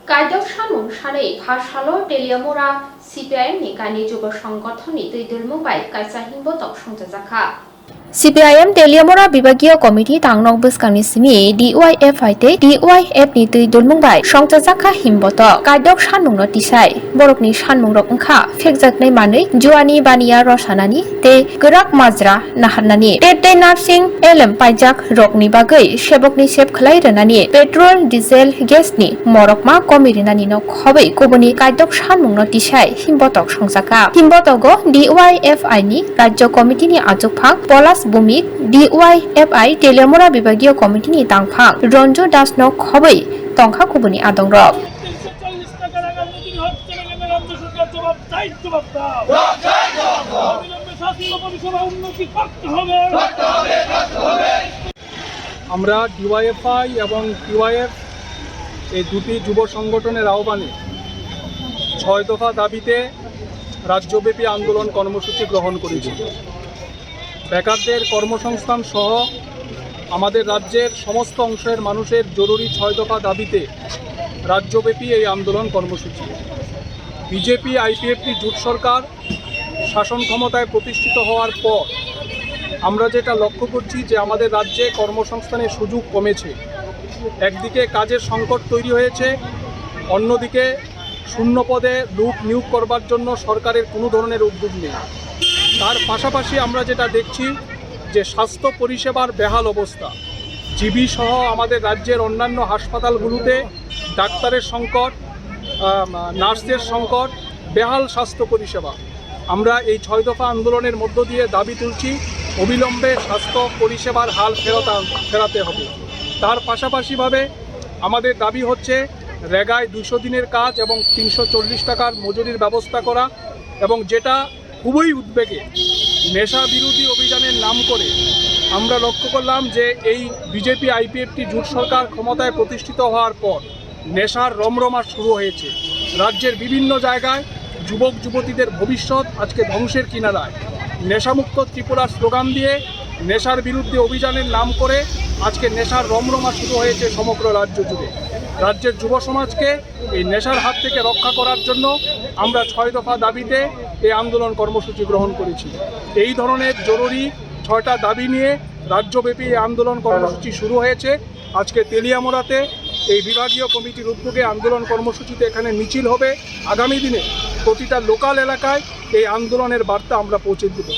Kaidok Shanung Share Phashalo Deliamora CPIM ni Kaini Juba সংগঠননি Tüidulmungbai Kaisa Himbotok Songjajaka CPIM Deliamora Bibagio Committee Tangnok Buskangni Simi DYFI te DYF ni Tüidulmungbai Songjajaka Himbotok Kaidok Shanung no Tisai Borokni Shanmung rok wngkha phekjaknai manui Juani Bania Rosanani te Grak Majra Naharnani Tete Nursing LM Paijak rokni bagui sebokni sep khlai rwnani petrol diesel gas ni morokma komirinani no khobei kubuni Kaidok Shanmung no Tisai Himbotok songjaka Himbotogo DYFI ni Rajya Committee ni Ajokphang Polas Bumik DYFI Deliamora Bibagio Committee ni Tangphang Ronjo Das no khobei tongkha kubuni adongrok আমরা DYFI এবং TYF এই দুটি যুব সংগঠনের আহ্বানে 6 দফা দাবিতে রাজ্যব্যাপী আন্দোলন কর্মসূচি গ্রহণ করেছি। বেকারদের কর্মসংস্থান সহ আমাদের রাজ্যের সমস্ত অংশের মানুষের জরুরি 6 দফা দাবিতে রাজ্যব্যাপী এই আন্দোলন কর্মসূচি। বিজেপি আইপিএফটি জোট সরকার শাসন ক্ষমতায় প্রতিষ্ঠিত হওয়ার পর আমরা যেটা লক্ষ্য করছি যে আমাদের রাজ্যে কর্মসংস্থানের সুযোগ কমেছে। একদিকে কাজের সংকট তৈরি হয়েছে, অন্যদিকে শূন্য পদে লোক নিয়োগ করবার জন্য সরকারের কোনো ধরনের উদ্যোগ নেই। তার পাশাপাশি আমরা যেটা দেখছি যে স্বাস্থ্য পরিষেবার বেহাল অবস্থা, জিবি সহ আমাদের রাজ্যের অন্যান্য হাসপাতালগুলোতে ডাক্তারের সংকট, নার্সের সংকট, বেহাল স্বাস্থ্য পরিষেবা। আমরা এই 6 দফা আন্দোলনের মধ্য দিয়ে দাবি তুলছি অবিলম্বে স্বাস্থ্য পরিষেবার হাল ফেরাতে হবে। তার পাশাপাশিভাবে আমাদের দাবি হচ্ছে রেগায় 200 দিনের কাজ এবং 340 টাকার মজুরির ব্যবস্থা করা, এবং যেটা খুবই উদ্বেগে নেশা বিরোধী অভিযানের নাম করে আমরা লক্ষ্য করলাম যে এই বিজেপি আইপিএফটি জোট সরকার ক্ষমতায় প্রতিষ্ঠিত হওয়ার পর নেশার রমরমা শুরু হয়েছে। রাজ্যের বিভিন্ন জায়গায় যুবক যুবতীদের ভবিষ্যৎ আজকে ধ্বংসের কিনারায়। নেশামুক্ত ত্রিপুরার স্লোগান দিয়ে নেশার বিরুদ্ধে অভিযানের নাম করে আজকে নেশার রমরমা শুরু হয়েছে সমগ্র রাজ্য জুড়ে। রাজ্যের যুব সমাজকে এই নেশার হাত থেকে রক্ষা করার জন্য আমরা 6 দফা দাবিতে এই আন্দোলন কর্মসূচি গ্রহণ করেছি। এই ধরনের জরুরি 6টা দাবি নিয়ে রাজ্যব্যাপী এই আন্দোলন কর্মসূচি শুরু হয়েছে। আজকে তেলিয়ামোড়াতে এই বিভাগীয় কমিটির উদ্যোগে আন্দোলন কর্মসূচিতে এখানে মিছিল হবে। আগামী দিনে প্রতিটা লোকাল এলাকায় এই আন্দোলনের বার্তা আমরা পৌঁছে দেব।